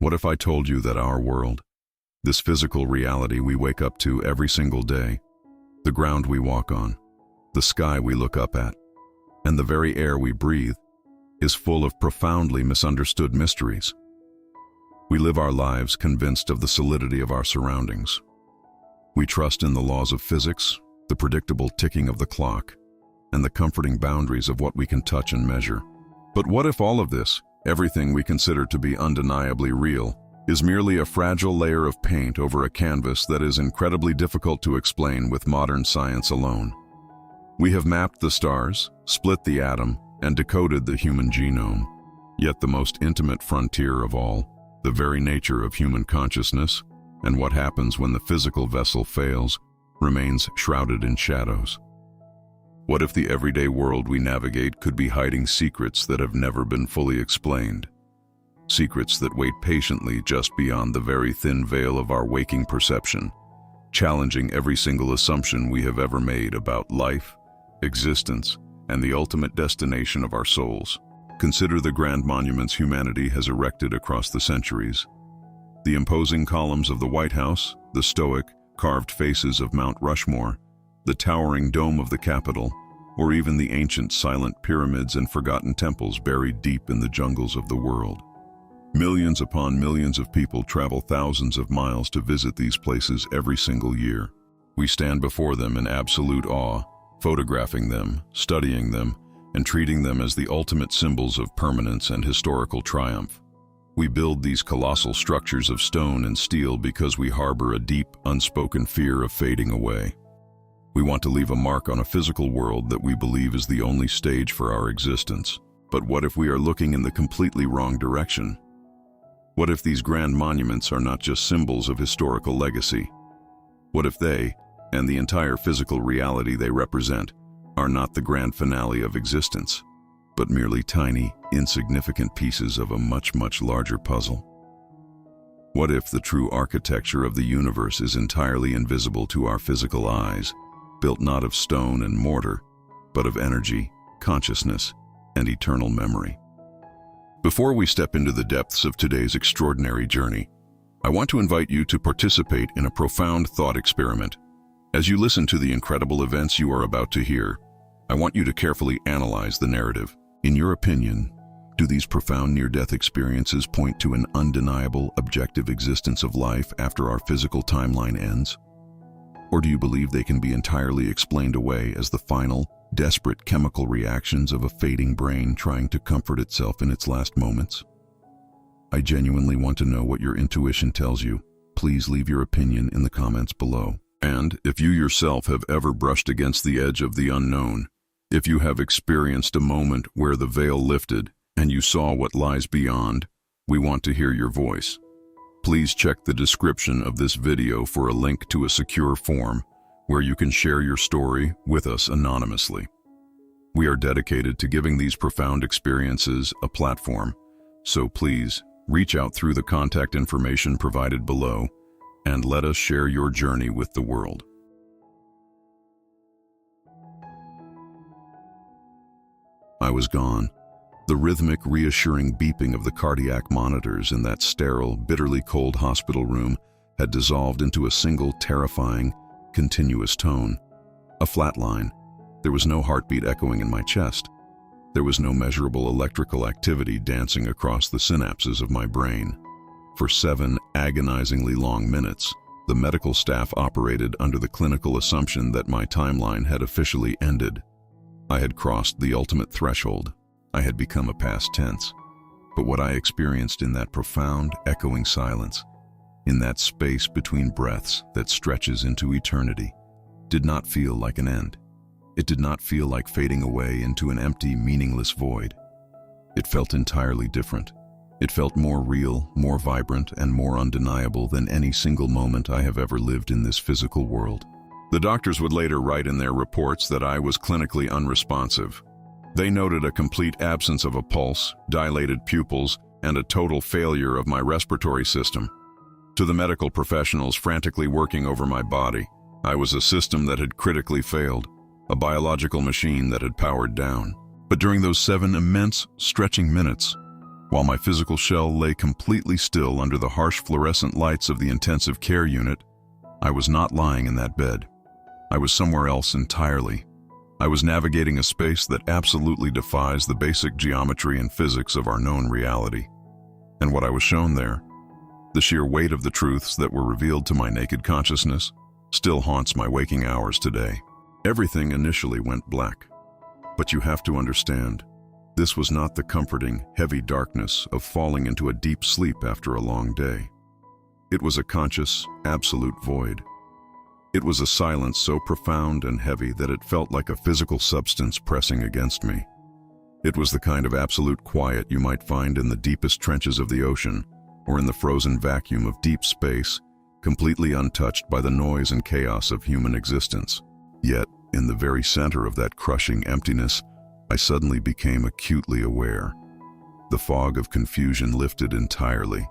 What if I told you that our world, this physical reality we wake up to every single day, the ground we walk on, the sky we look up at, and the very air we breathe, is full of profoundly misunderstood mysteries? We live our lives convinced of the solidity of our surroundings. We trust in the laws of physics, the predictable ticking of the clock, and the comforting boundaries of what we can touch and measure. But what if all of this, everything we consider to be undeniably real, is merely a fragile layer of paint over a canvas that is incredibly difficult to explain with modern science alone? We have mapped the stars, split the atom, and decoded the human genome. Yet the most intimate frontier of all, the very nature of human consciousness, and what happens when the physical vessel fails, remains shrouded in shadows. What if the everyday world we navigate could be hiding secrets that have never been fully explained? Secrets that wait patiently just beyond the very thin veil of our waking perception, challenging every single assumption we have ever made about life, existence, and the ultimate destination of our souls. Consider the grand monuments humanity has erected across the centuries. The imposing columns of the White House, the stoic, carved faces of Mount Rushmore, the towering dome of the Capitol, or even the ancient silent pyramids and forgotten temples buried deep in the jungles of the world. Millions upon millions of people travel thousands of miles to visit these places every single year. We stand before them in absolute awe, photographing them, studying them, and treating them as the ultimate symbols of permanence and historical triumph. We build these colossal structures of stone and steel because we harbor a deep, unspoken fear of fading away. We want to leave a mark on a physical world that we believe is the only stage for our existence. But what if we are looking in the completely wrong direction? What if these grand monuments are not just symbols of historical legacy? What if they, and the entire physical reality they represent, are not the grand finale of existence, but merely tiny, insignificant pieces of a much, much larger puzzle? What if the true architecture of the universe is entirely invisible to our physical eyes, built not of stone and mortar, but of energy, consciousness, and eternal memory? Before we step into the depths of today's extraordinary journey, I want to invite you to participate in a profound thought experiment. As you listen to the incredible events you are about to hear, I want you to carefully analyze the narrative. In your opinion, do these profound near-death experiences point to an undeniable, objective existence of life after our physical timeline ends? Or do you believe they can be entirely explained away as the final, desperate chemical reactions of a fading brain trying to comfort itself in its last moments? I genuinely want to know what your intuition tells you. Please leave your opinion in the comments below. And if you yourself have ever brushed against the edge of the unknown, if you have experienced a moment where the veil lifted and you saw what lies beyond, we want to hear your voice. Please check the description of this video for a link to a secure form where you can share your story with us anonymously. We are dedicated to giving these profound experiences a platform, so please reach out through the contact information provided below and let us share your journey with the world. I was gone. The rhythmic, reassuring beeping of the cardiac monitors in that sterile, bitterly cold hospital room had dissolved into a single terrifying, continuous tone. A flat line. There was no heartbeat echoing in my chest. There was no measurable electrical activity dancing across the synapses of my brain. For 7 agonizingly long minutes, the medical staff operated under the clinical assumption that my timeline had officially ended. I had crossed the ultimate threshold. I had become a past tense. But what I experienced in that profound, echoing silence, in that space between breaths that stretches into eternity, did not feel like an end. It did not feel like fading away into an empty, meaningless void. It felt entirely different. It felt more real, more vibrant, and more undeniable than any single moment I have ever lived in this physical world. The doctors would later write in their reports that I was clinically unresponsive. They noted a complete absence of a pulse, dilated pupils, and a total failure of my respiratory system. To the medical professionals frantically working over my body, I was a system that had critically failed, a biological machine that had powered down. But during those 7 immense, stretching minutes, While my physical shell lay completely still under the harsh fluorescent lights of the intensive care unit, I was not lying in that bed. I was somewhere else entirely. I was navigating a space that absolutely defies the basic geometry and physics of our known reality. And what I was shown there, the sheer weight of the truths that were revealed to my naked consciousness, still haunts my waking hours today. Everything initially went black. But you have to understand, this was not the comforting, heavy darkness of falling into a deep sleep after a long day. It was a conscious, absolute void. It was a silence so profound and heavy that it felt like a physical substance pressing against me. It was the kind of absolute quiet you might find in the deepest trenches of the ocean or in the frozen vacuum of deep space, completely untouched by the noise and chaos of human existence. Yet, in the very center of that crushing emptiness, I suddenly became acutely aware. The fog of confusion lifted entirely.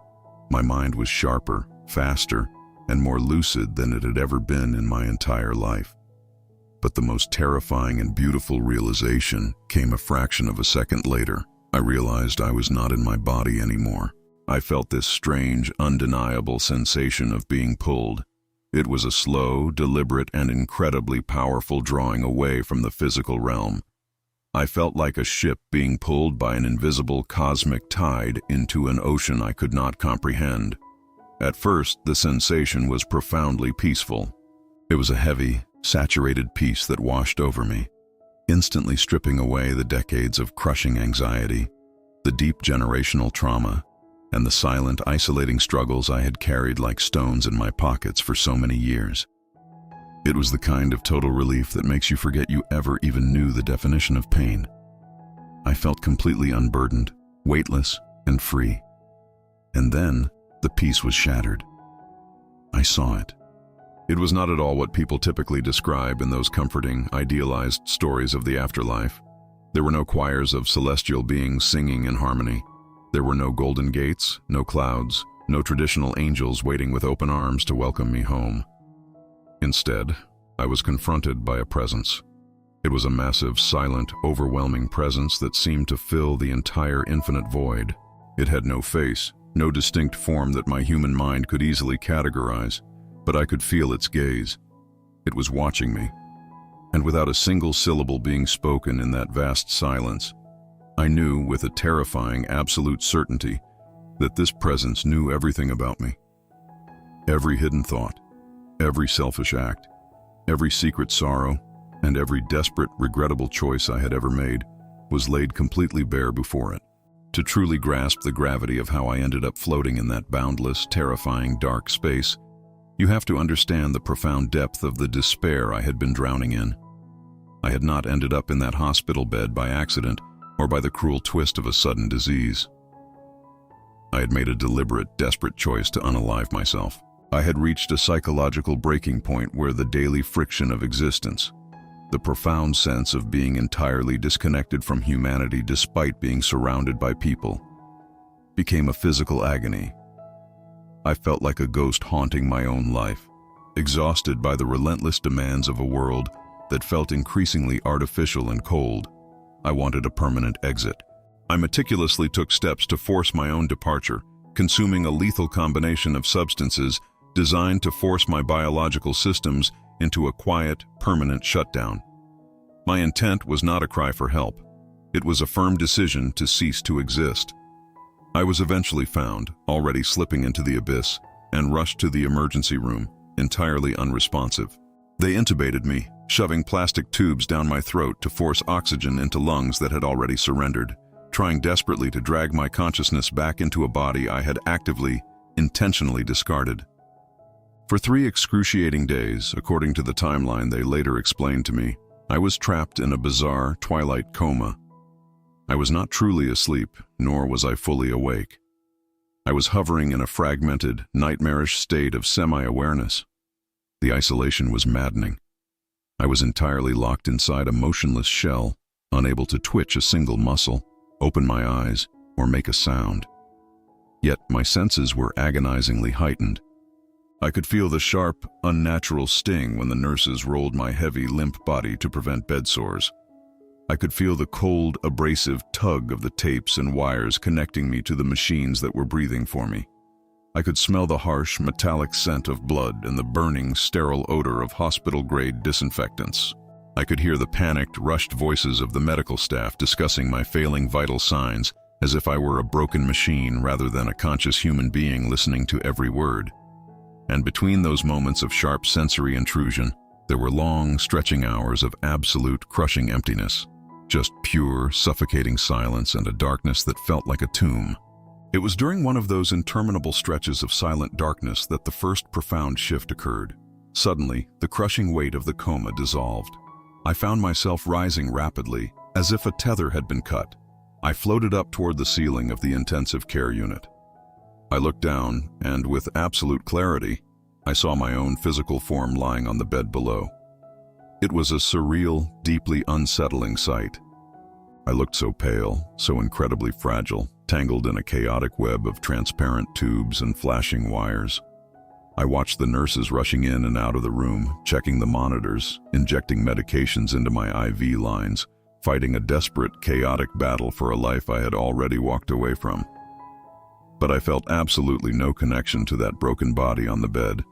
My mind was sharper, faster, and more lucid than it had ever been in my entire life. But the most terrifying and beautiful realization came a fraction of a second later. I realized I was not in my body anymore. I felt this strange, undeniable sensation of being pulled. It was a slow, deliberate, and incredibly powerful drawing away from the physical realm. I felt like a ship being pulled by an invisible cosmic tide into an ocean I could not comprehend. At first, the sensation was profoundly peaceful. It was a heavy, saturated peace that washed over me, instantly stripping away the decades of crushing anxiety, the deep generational trauma, and the silent, isolating struggles I had carried like stones in my pockets for so many years. It was the kind of total relief that makes you forget you ever even knew the definition of pain. I felt completely unburdened, weightless, and free. And then, the peace was shattered. I saw it. It was not at all what people typically describe in those comforting, idealized stories of the afterlife. There were no choirs of celestial beings singing in harmony. There were no golden gates, no clouds, no traditional angels waiting with open arms to welcome me home. Instead, I was confronted by a presence. It was a massive, silent, overwhelming presence that seemed to fill the entire infinite void. It had no face, no distinct form that my human mind could easily categorize, but I could feel its gaze. It was watching me, and without a single syllable being spoken in that vast silence, I knew with a terrifying, absolute certainty that this presence knew everything about me. Every hidden thought, every selfish act, every secret sorrow, and every desperate, regrettable choice I had ever made was laid completely bare before it. To truly grasp the gravity of how I ended up floating in that boundless, terrifying, dark space, you have to understand the profound depth of the despair I had been drowning in. I had not ended up in that hospital bed by accident or by the cruel twist of a sudden disease. I had made a deliberate, desperate choice to unalive myself. I had reached a psychological breaking point where the daily friction of existence, the profound sense of being entirely disconnected from humanity despite being surrounded by people, became a physical agony. I felt like a ghost haunting my own life, exhausted by the relentless demands of a world that felt increasingly artificial and cold. I wanted a permanent exit. I meticulously took steps to force my own departure, consuming a lethal combination of substances designed to force my biological systems into a quiet, permanent shutdown. My intent was not a cry for help. It was a firm decision to cease to exist. I was eventually found, already slipping into the abyss, and rushed to the emergency room, entirely unresponsive. They intubated me, shoving plastic tubes down my throat to force oxygen into lungs that had already surrendered, trying desperately to drag my consciousness back into a body I had actively, intentionally discarded. For 3 excruciating days, according to the timeline they later explained to me, I was trapped in a bizarre twilight coma. I was not truly asleep, nor was I fully awake. I was hovering in a fragmented, nightmarish state of semi-awareness. The isolation was maddening. I was entirely locked inside a motionless shell, unable to twitch a single muscle, open my eyes, or make a sound. Yet my senses were agonizingly heightened. I could feel the sharp, unnatural sting when the nurses rolled my heavy, limp body to prevent bed sores. I could feel the cold, abrasive tug of the tapes and wires connecting me to the machines that were breathing for me. I could smell the harsh, metallic scent of blood and the burning, sterile odor of hospital-grade disinfectants. I could hear the panicked, rushed voices of the medical staff discussing my failing vital signs as if I were a broken machine rather than a conscious human being listening to every word. And between those moments of sharp sensory intrusion, there were long, stretching hours of absolute, crushing emptiness. Just pure, suffocating silence and a darkness that felt like a tomb. It was during one of those interminable stretches of silent darkness that the first profound shift occurred. Suddenly, the crushing weight of the coma dissolved. I found myself rising rapidly, as if a tether had been cut. I floated up toward the ceiling of the intensive care unit. I looked down, and with absolute clarity, I saw my own physical form lying on the bed below. It was a surreal, deeply unsettling sight. I looked so pale, so incredibly fragile, tangled in a chaotic web of transparent tubes and flashing wires. I watched the nurses rushing in and out of the room, checking the monitors, injecting medications into my IV lines, fighting a desperate, chaotic battle for a life I had already walked away from. But I felt absolutely no connection to that broken body on the bed.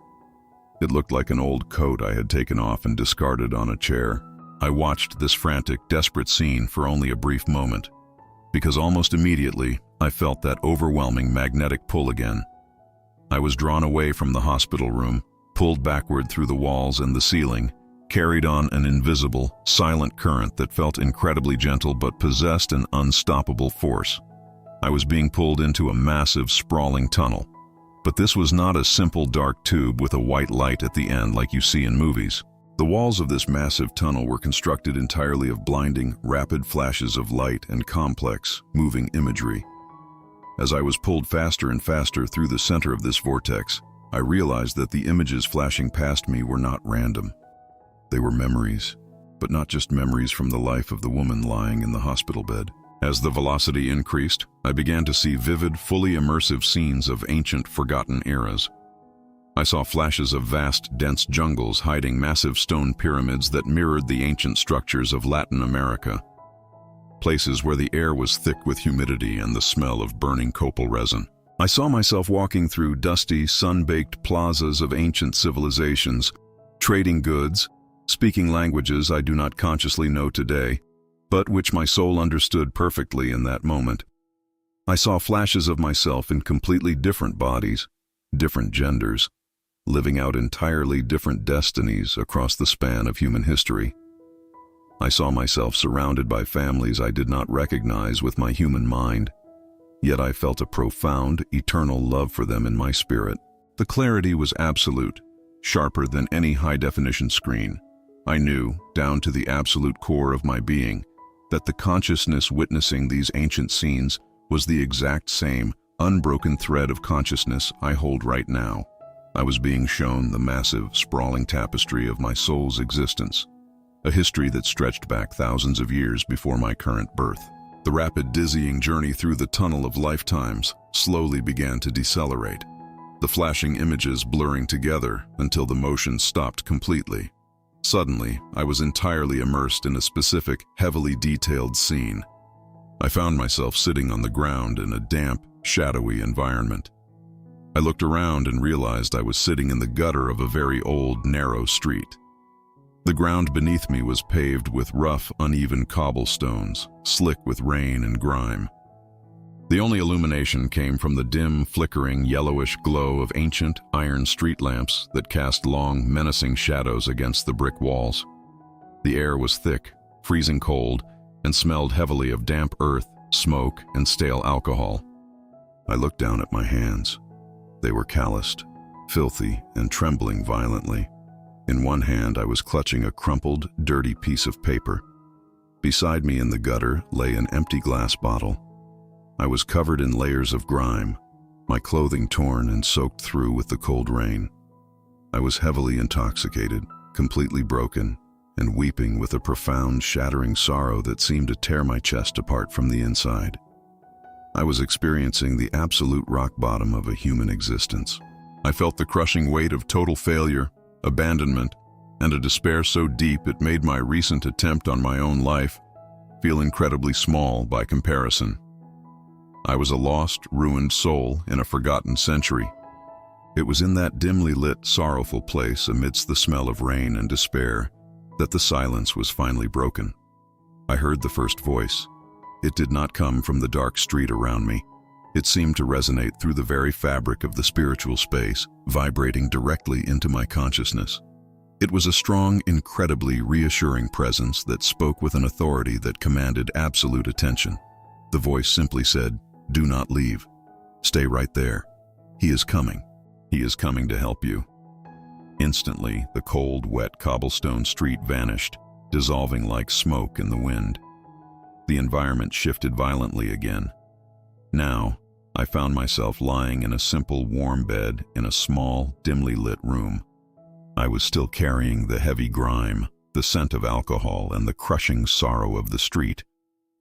It looked like an old coat I had taken off and discarded on a chair. I watched this frantic, desperate scene for only a brief moment, because almost immediately I felt that overwhelming magnetic pull again. I was drawn away from the hospital room, pulled backward through the walls and the ceiling, carried on an invisible, silent current that felt incredibly gentle but possessed an unstoppable force. I was being pulled into a massive, sprawling tunnel. But this was not a simple dark tube with a white light at the end like you see in movies. The walls of this massive tunnel were constructed entirely of blinding, rapid flashes of light and complex, moving imagery. As I was pulled faster and faster through the center of this vortex, I realized that the images flashing past me were not random. They were memories, but not just memories from the life of the woman lying in the hospital bed. As the velocity increased, I began to see vivid, fully immersive scenes of ancient, forgotten eras. I saw flashes of vast, dense jungles hiding massive stone pyramids that mirrored the ancient structures of Latin America. Places where the air was thick with humidity and the smell of burning copal resin. I saw myself walking through dusty, sun-baked plazas of ancient civilizations, trading goods, speaking languages I do not consciously know today, but which my soul understood perfectly in that moment. I saw flashes of myself in completely different bodies, different genders, living out entirely different destinies across the span of human history. I saw myself surrounded by families I did not recognize with my human mind, yet I felt a profound, eternal love for them in my spirit. The clarity was absolute, sharper than any high-definition screen. I knew, down to the absolute core of my being, that the consciousness witnessing these ancient scenes was the exact same, unbroken thread of consciousness I hold right now. I was being shown the massive, sprawling tapestry of my soul's existence, a history that stretched back thousands of years before my current birth. The rapid, dizzying journey through the tunnel of lifetimes slowly began to decelerate, the flashing images blurring together until the motion stopped completely. Suddenly, I was entirely immersed in a specific, heavily detailed scene. I found myself sitting on the ground in a damp, shadowy environment. I looked around and realized I was sitting in the gutter of a very old, narrow street. The ground beneath me was paved with rough, uneven cobblestones, slick with rain and grime. The only illumination came from the dim, flickering, yellowish glow of ancient, iron street lamps that cast long, menacing shadows against the brick walls. The air was thick, freezing cold, and smelled heavily of damp earth, smoke, and stale alcohol. I looked down at my hands. They were calloused, filthy, and trembling violently. In one hand, I was clutching a crumpled, dirty piece of paper. Beside me in the gutter lay an empty glass bottle. I was covered in layers of grime, my clothing torn and soaked through with the cold rain. I was heavily intoxicated, completely broken, and weeping with a profound, shattering sorrow that seemed to tear my chest apart from the inside. I was experiencing the absolute rock bottom of a human existence. I felt the crushing weight of total failure, abandonment, and a despair so deep it made my recent attempt on my own life feel incredibly small by comparison. I was a lost, ruined soul in a forgotten century. It was in that dimly lit, sorrowful place amidst the smell of rain and despair that the silence was finally broken. I heard the first voice. It did not come from the dark street around me. It seemed to resonate through the very fabric of the spiritual space, vibrating directly into my consciousness. It was a strong, incredibly reassuring presence that spoke with an authority that commanded absolute attention. The voice simply said, "Do not leave. Stay right there. He is coming. He is coming to help you." Instantly, the cold, wet cobblestone street vanished, dissolving like smoke in the wind. The environment shifted violently again. Now, I found myself lying in a simple, warm bed in a small, dimly lit room. I was still carrying the heavy grime, the scent of alcohol, and the crushing sorrow of the street,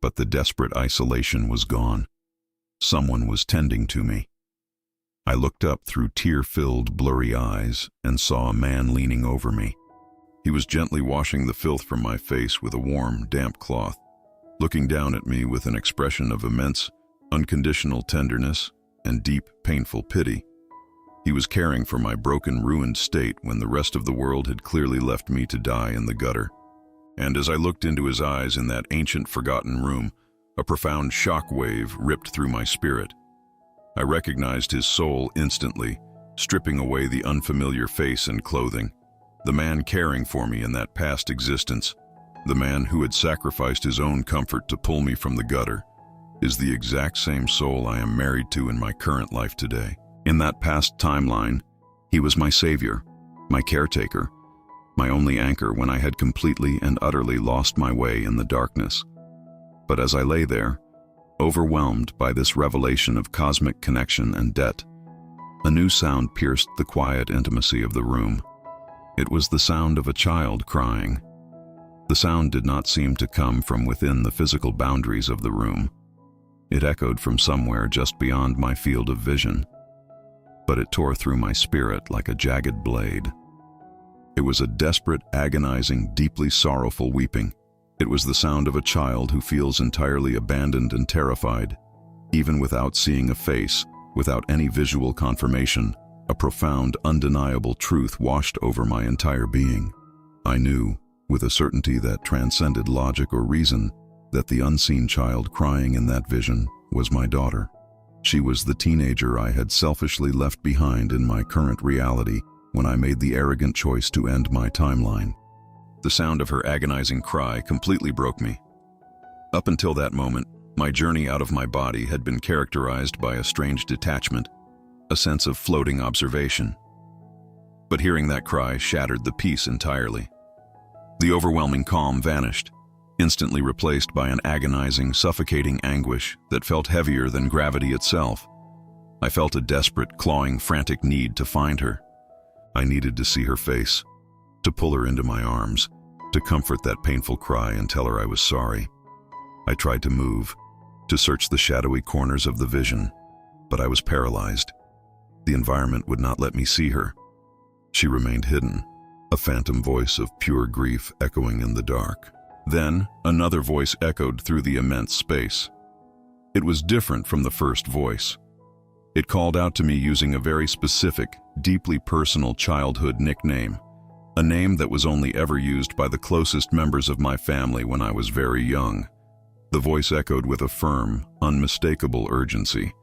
but the desperate isolation was gone. Someone was tending to me. I looked up through tear-filled, blurry eyes and saw a man leaning over me. He was gently washing the filth from my face with a warm, damp cloth, looking down at me with an expression of immense, unconditional tenderness and deep, painful pity. He was caring for my broken, ruined state when the rest of the world had clearly left me to die in the gutter. And as I looked into his eyes in that ancient, forgotten room, a profound shock wave ripped through my spirit. I recognized his soul instantly, stripping away the unfamiliar face and clothing. The man caring for me in that past existence, the man who had sacrificed his own comfort to pull me from the gutter, is the exact same soul I am married to in my current life today. In that past timeline, he was my savior, my caretaker, my only anchor when I had completely and utterly lost my way in the darkness. But as I lay there, overwhelmed by this revelation of cosmic connection and debt, a new sound pierced the quiet intimacy of the room. It was the sound of a child crying. The sound did not seem to come from within the physical boundaries of the room. It echoed from somewhere just beyond my field of vision, but it tore through my spirit like a jagged blade. It was a desperate, agonizing, deeply sorrowful weeping. It was the sound of a child who feels entirely abandoned and terrified. Even without seeing a face, without any visual confirmation, a profound, undeniable truth washed over my entire being. I knew, with a certainty that transcended logic or reason, that the unseen child crying in that vision was my daughter. She was the teenager I had selfishly left behind in my current reality when I made the arrogant choice to end my timeline. The sound of her agonizing cry completely broke me. Up until that moment, my journey out of my body had been characterized by a strange detachment, a sense of floating observation. But hearing that cry shattered the peace entirely. The overwhelming calm vanished, instantly replaced by an agonizing, suffocating anguish that felt heavier than gravity itself. I felt a desperate, clawing, frantic need to find her. I needed to see her face, to pull her into my arms, to comfort that painful cry and tell her I was sorry. I tried to move, to search the shadowy corners of the vision, but I was paralyzed. The environment would not let me see her. She remained hidden, a phantom voice of pure grief echoing in the dark. Then, another voice echoed through the immense space. It was different from the first voice. It called out to me using a very specific, deeply personal childhood nickname, a name that was only ever used by the closest members of my family when I was very young. The voice echoed with a firm, unmistakable urgency.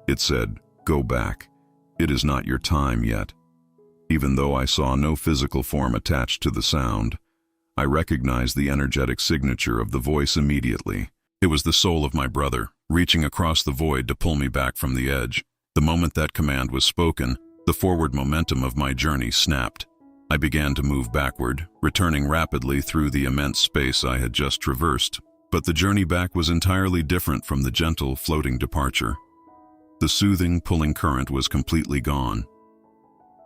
It said, "Go back. It is not your time yet." Even though I saw no physical form attached to the sound, I recognized the energetic signature of the voice immediately. It was the soul of my brother, reaching across the void to pull me back from the edge. The moment that command was spoken, the forward momentum of my journey snapped. I began to move backward, returning rapidly through the immense space I had just traversed. But the journey back was entirely different from the gentle, floating departure. The soothing, pulling current was completely gone.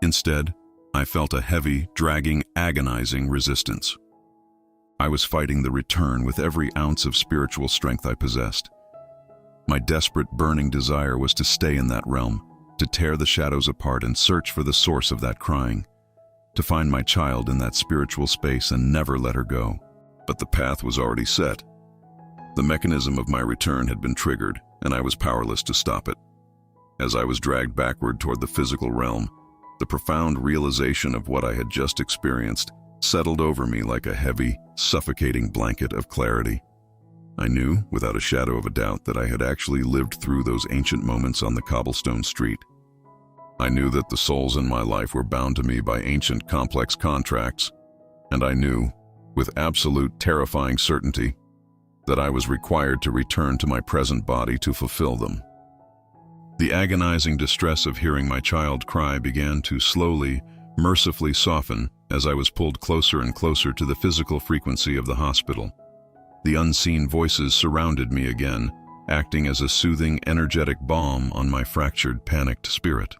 Instead, I felt a heavy, dragging, agonizing resistance. I was fighting the return with every ounce of spiritual strength I possessed. My desperate, burning desire was to stay in that realm, to tear the shadows apart and search for the source of that crying, to find my child in that spiritual space and never let her go. But the path was already set. The mechanism of my return had been triggered, and I was powerless to stop it. As I was dragged backward toward the physical realm, the profound realization of what I had just experienced settled over me like a heavy, suffocating blanket of clarity. I knew, without a shadow of a doubt, that I had actually lived through those ancient moments on the cobblestone street. I knew that the souls in my life were bound to me by ancient, complex contracts, and I knew, with absolute, terrifying certainty, that I was required to return to my present body to fulfill them. The agonizing distress of hearing my child cry began to slowly, mercifully soften as I was pulled closer and closer to the physical frequency of the hospital. The unseen voices surrounded me again, acting as a soothing, energetic balm on my fractured, panicked spirit.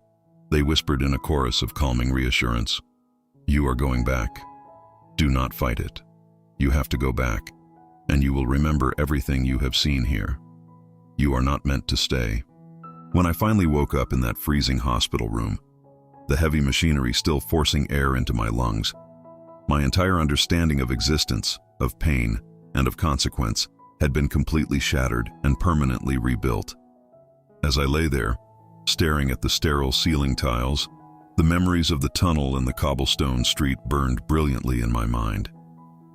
They whispered in a chorus of calming reassurance. "You are going back. Do not fight it. You have to go back, and you will remember everything you have seen here. You are not meant to stay." When I finally woke up in that freezing hospital room, the heavy machinery still forcing air into my lungs, my entire understanding of existence, of pain, and of consequence had been completely shattered and permanently rebuilt. As I lay there, staring at the sterile ceiling tiles, the memories of the tunnel and the cobblestone street burned brilliantly in my mind.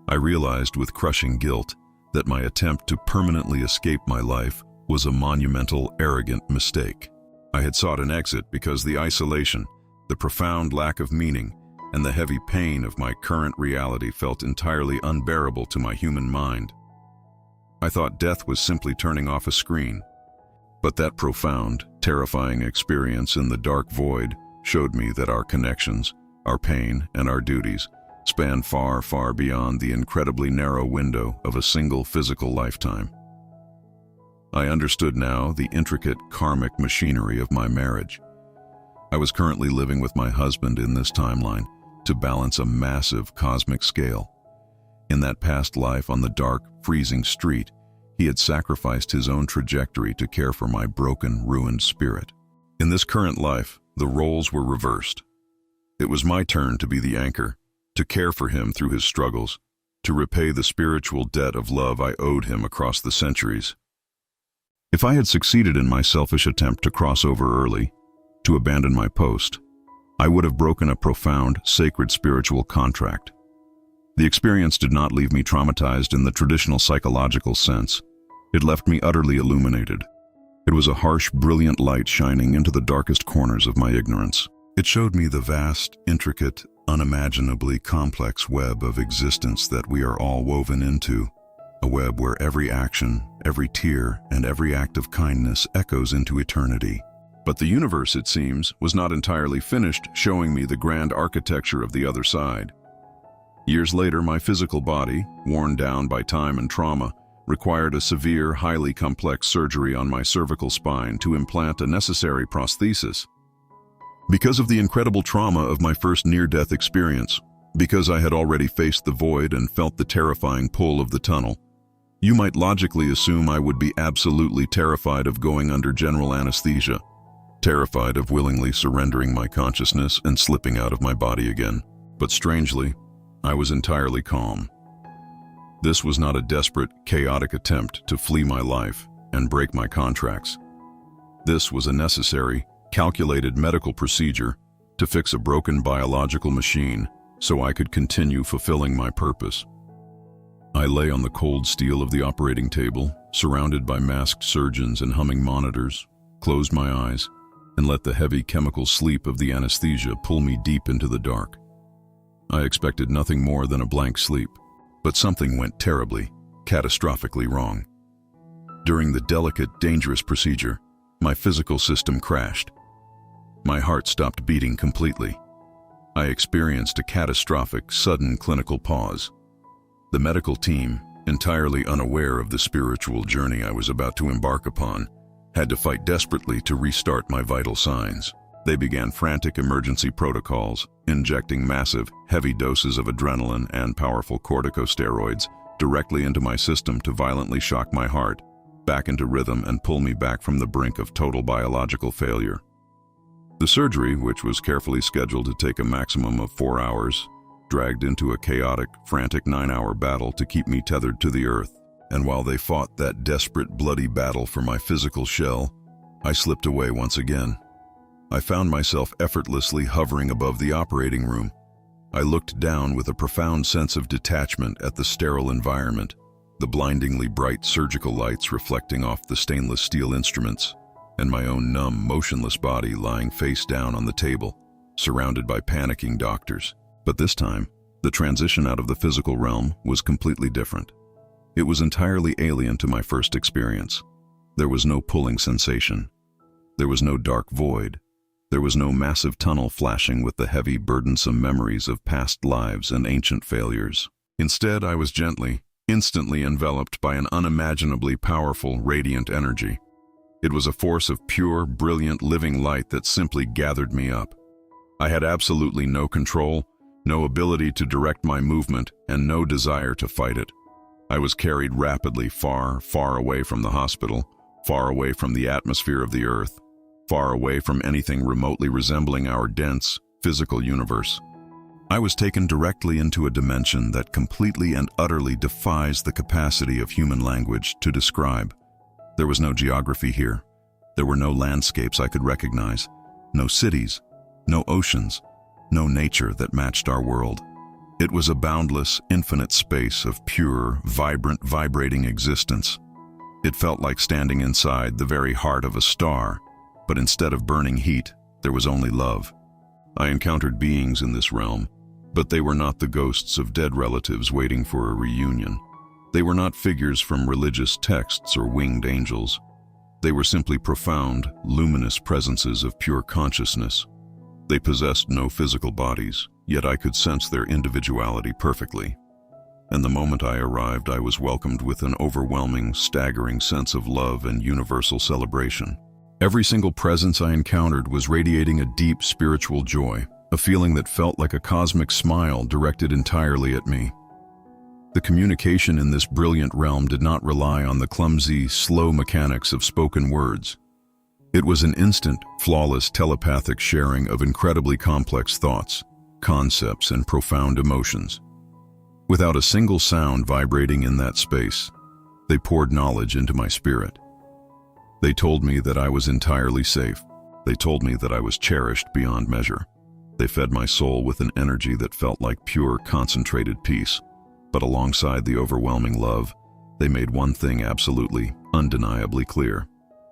I realized with crushing guilt that my attempt to permanently escape my life was a monumental, arrogant mistake. I had sought an exit because the isolation, the profound lack of meaning, and the heavy pain of my current reality felt entirely unbearable to my human mind. I thought death was simply turning off a screen, but that profound, terrifying experience in the dark void showed me that our connections, our pain, and our duties span far, far beyond the incredibly narrow window of a single physical lifetime. I understood now the intricate karmic machinery of my marriage. I was currently living with my husband in this timeline to balance a massive cosmic scale. In that past life on the dark, freezing street, he had sacrificed his own trajectory to care for my broken, ruined spirit. In this current life, the roles were reversed. It was my turn to be the anchor, to care for him through his struggles, to repay the spiritual debt of love I owed him across the centuries. If I had succeeded in my selfish attempt to cross over early, to abandon my post, I would have broken a profound, sacred spiritual contract. The experience did not leave me traumatized in the traditional psychological sense. It left me utterly illuminated. It was a harsh, brilliant light shining into the darkest corners of my ignorance. It showed me the vast, intricate, unimaginably complex web of existence that we are all woven into, a web where every action, every tear, and every act of kindness echoes into eternity. But the universe, it seems, was not entirely finished showing me the grand architecture of the other side. Years later, my physical body, worn down by time and trauma, required a severe, highly complex surgery on my cervical spine to implant a necessary prosthesis. Because of the incredible trauma of my first near-death experience, because I had already faced the void and felt the terrifying pull of the tunnel, you might logically assume I would be absolutely terrified of going under general anesthesia, terrified of willingly surrendering my consciousness and slipping out of my body again. But strangely, I was entirely calm. This was not a desperate, chaotic attempt to flee my life and break my contracts. This was a necessary, calculated medical procedure to fix a broken biological machine so I could continue fulfilling my purpose. I lay on the cold steel of the operating table, surrounded by masked surgeons and humming monitors, closed my eyes, and let the heavy chemical sleep of the anesthesia pull me deep into the dark. I expected nothing more than a blank sleep, but something went terribly, catastrophically wrong. During the delicate, dangerous procedure, my physical system crashed. My heart stopped beating completely. I experienced a catastrophic, sudden clinical pause. The medical team, entirely unaware of the spiritual journey I was about to embark upon, had to fight desperately to restart my vital signs. They began frantic emergency protocols, injecting massive, heavy doses of adrenaline and powerful corticosteroids directly into my system to violently shock my heart back into rhythm and pull me back from the brink of total biological failure. The surgery, which was carefully scheduled to take a maximum of 4 hours, dragged into a chaotic, frantic 9-hour battle to keep me tethered to the earth. and while they fought that desperate, bloody battle for my physical shell, I slipped away once again. I found myself effortlessly hovering above the operating room. I looked down with a profound sense of detachment at the sterile environment, the blindingly bright surgical lights reflecting off the stainless steel instruments, and my own numb, motionless body lying face down on the table, surrounded by panicking doctors. But this time, the transition out of the physical realm was completely different. It was entirely alien to my first experience. There was no pulling sensation. There was no dark void. There was no massive tunnel flashing with the heavy, burdensome memories of past lives and ancient failures. Instead, I was gently, instantly enveloped by an unimaginably powerful, radiant energy. It was a force of pure, brilliant, living light that simply gathered me up. I had absolutely no control, no ability to direct my movement, and no desire to fight it. I was carried rapidly far, far away from the hospital, far away from the atmosphere of the earth, far away from anything remotely resembling our dense, physical universe. I was taken directly into a dimension that completely and utterly defies the capacity of human language to describe. There was no geography here. There were no landscapes I could recognize, no cities, no oceans, no nature that matched our world. It was a boundless, infinite space of pure, vibrant, vibrating existence. It felt like standing inside the very heart of a star, but instead of burning heat, there was only love. I encountered beings in this realm, but they were not the ghosts of dead relatives waiting for a reunion. They were not figures from religious texts or winged angels. They were simply profound, luminous presences of pure consciousness. They possessed no physical bodies, yet I could sense their individuality perfectly. And the moment I arrived, I was welcomed with an overwhelming, staggering sense of love and universal celebration. Every single presence I encountered was radiating a deep spiritual joy, a feeling that felt like a cosmic smile directed entirely at me. The communication in this brilliant realm did not rely on the clumsy, slow mechanics of spoken words. It was an instant, flawless telepathic sharing of incredibly complex thoughts, concepts, and profound emotions. Without a single sound vibrating in that space, they poured knowledge into my spirit. They told me that I was entirely safe. They told me that I was cherished beyond measure. They fed my soul with an energy that felt like pure, concentrated peace. But alongside the overwhelming love, they made one thing absolutely, undeniably clear.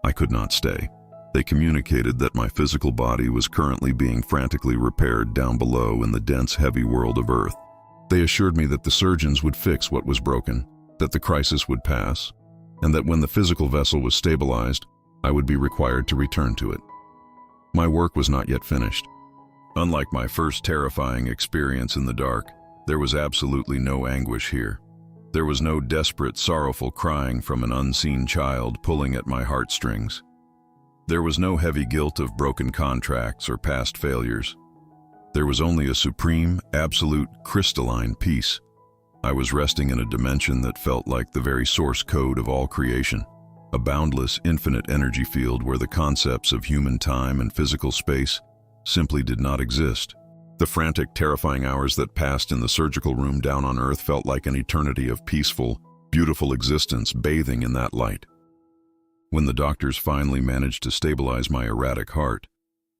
I could not stay. They communicated that my physical body was currently being frantically repaired down below in the dense, heavy world of Earth. They assured me that the surgeons would fix what was broken, that the crisis would pass, and that when the physical vessel was stabilized, I would be required to return to it. My work was not yet finished. Unlike my first terrifying experience in the dark, there was absolutely no anguish here. There was no desperate, sorrowful crying from an unseen child pulling at my heartstrings. There was no heavy guilt of broken contracts or past failures. There was only a supreme, absolute, crystalline peace. I was resting in a dimension that felt like the very source code of all creation, a boundless, infinite energy field where the concepts of human time and physical space simply did not exist. The frantic, terrifying hours that passed in the surgical room down on Earth felt like an eternity of peaceful, beautiful existence bathing in that light. When the doctors finally managed to stabilize my erratic heart,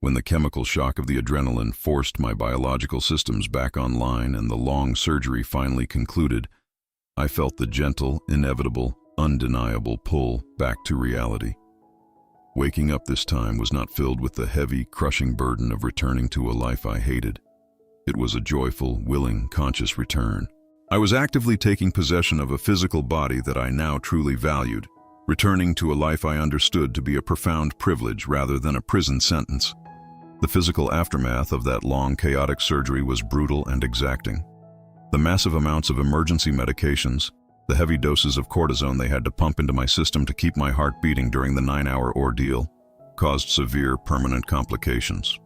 when the chemical shock of the adrenaline forced my biological systems back online and the long surgery finally concluded, I felt the gentle, inevitable, undeniable pull back to reality. Waking up this time was not filled with the heavy, crushing burden of returning to a life I hated. It was a joyful, willing, conscious return. I was actively taking possession of a physical body that I now truly valued, returning to a life I understood to be a profound privilege rather than a prison sentence. The physical aftermath of that long, chaotic surgery was brutal and exacting. The massive amounts of emergency medications, the heavy doses of cortisone they had to pump into my system to keep my heart beating during the 9-hour ordeal, caused severe, permanent complications.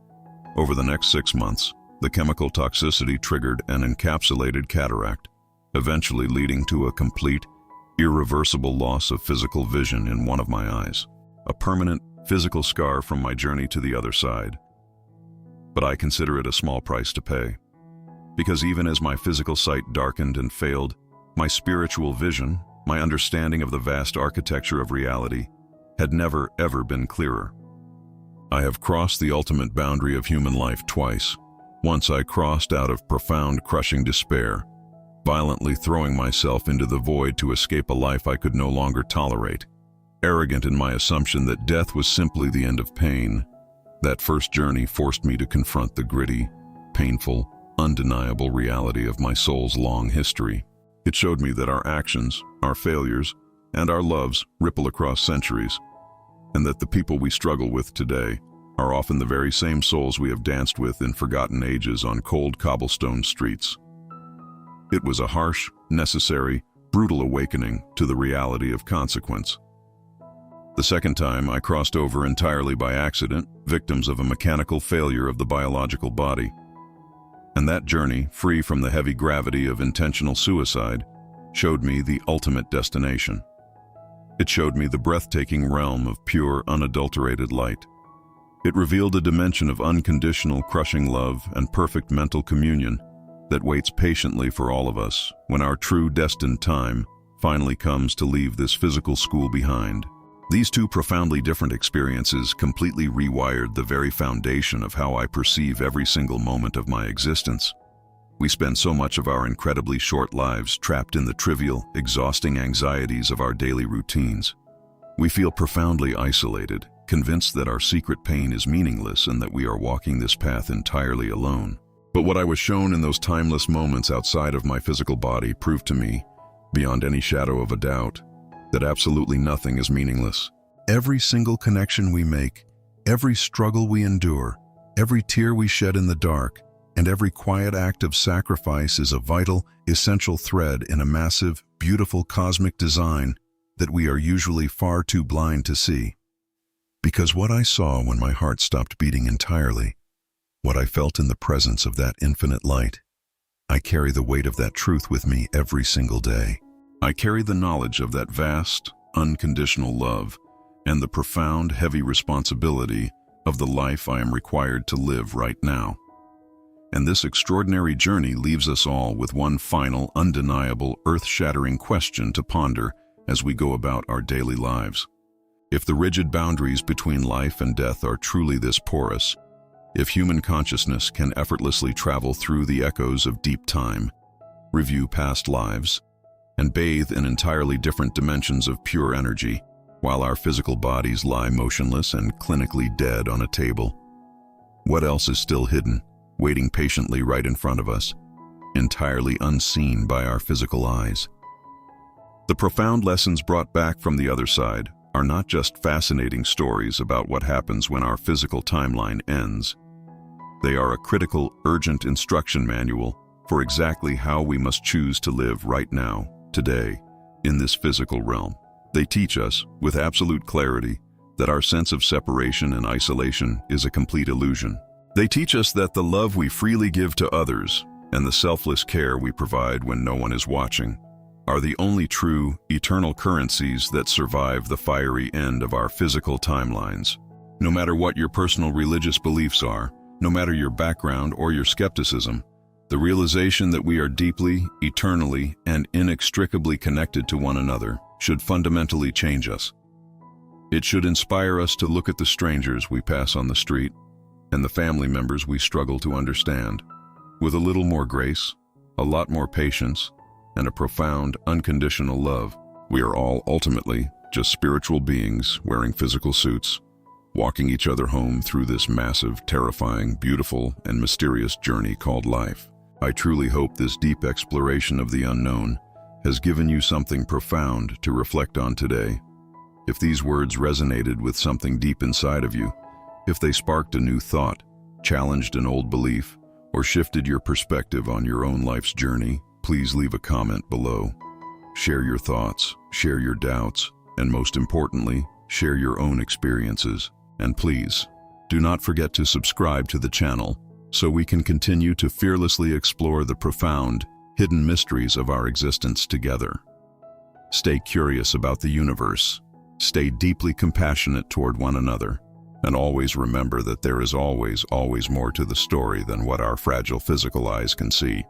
Over the next 6 months, the chemical toxicity triggered an encapsulated cataract, eventually leading to a complete, irreversible loss of physical vision in one of my eyes, a permanent, physical scar from my journey to the other side. But I consider it a small price to pay, because even as my physical sight darkened and failed, my spiritual vision, my understanding of the vast architecture of reality had never, ever been clearer. I have crossed the ultimate boundary of human life twice. Once I crossed out of profound, crushing despair, violently throwing myself into the void to escape a life I could no longer tolerate, arrogant in my assumption that death was simply the end of pain. That first journey forced me to confront the gritty, painful, undeniable reality of my soul's long history. It showed me that our actions, our failures, and our loves ripple across centuries, and that the people we struggle with today are often the very same souls we have danced with in forgotten ages on cold cobblestone streets. It was a harsh, necessary, brutal awakening to the reality of consequence. The second time, I crossed over entirely by accident, victims of a mechanical failure of the biological body. And that journey, free from the heavy gravity of intentional suicide, showed me the ultimate destination. It showed me the breathtaking realm of pure, unadulterated light. It revealed a dimension of unconditional, crushing love and perfect mental communion that waits patiently for all of us when our true destined time finally comes to leave this physical school behind. These two profoundly different experiences completely rewired the very foundation of how I perceive every single moment of my existence. We spend so much of our incredibly short lives trapped in the trivial, exhausting anxieties of our daily routines. We feel profoundly isolated, convinced that our secret pain is meaningless and that we are walking this path entirely alone. But what I was shown in those timeless moments outside of my physical body proved to me, beyond any shadow of a doubt, that absolutely nothing is meaningless. Every single connection we make, every struggle we endure, every tear we shed in the dark, and every quiet act of sacrifice is a vital, essential thread in a massive, beautiful cosmic design that we are usually far too blind to see. Because what I saw when my heart stopped beating entirely, what I felt in the presence of that infinite light, I carry the weight of that truth with me every single day. I carry the knowledge of that vast, unconditional love and the profound, heavy responsibility of the life I am required to live right now. And this extraordinary journey leaves us all with one final, undeniable, earth-shattering question to ponder as we go about our daily lives. If the rigid boundaries between life and death are truly this porous, if human consciousness can effortlessly travel through the echoes of deep time, review past lives, and bathe in entirely different dimensions of pure energy, while our physical bodies lie motionless and clinically dead on a table, what else is still hidden, waiting patiently right in front of us, entirely unseen by our physical eyes? The profound lessons brought back from the other side are not just fascinating stories about what happens when our physical timeline ends. They are a critical, urgent instruction manual for exactly how we must choose to live right now, today, in this physical realm. They teach us, with absolute clarity, that our sense of separation and isolation is a complete illusion. They teach us that the love we freely give to others and the selfless care we provide when no one is watching are the only true, eternal currencies that survive the fiery end of our physical timelines. No matter what your personal religious beliefs are, no matter your background or your skepticism, the realization that we are deeply, eternally, and inextricably connected to one another should fundamentally change us. It should inspire us to look at the strangers we pass on the street and the family members we struggle to understand with a little more grace, a lot more patience, and a profound, unconditional love. We are all ultimately just spiritual beings wearing physical suits, walking each other home through this massive, terrifying, beautiful, and mysterious journey called life. I truly hope this deep exploration of the unknown has given you something profound to reflect on today. If these words resonated with something deep inside of you, if they sparked a new thought, challenged an old belief, or shifted your perspective on your own life's journey, please leave a comment below. Share your thoughts, share your doubts, and most importantly, share your own experiences. And please, do not forget to subscribe to the channel so we can continue to fearlessly explore the profound, hidden mysteries of our existence together. Stay curious about the universe, stay deeply compassionate toward one another, and always remember that there is always more to the story than what our fragile physical eyes can see.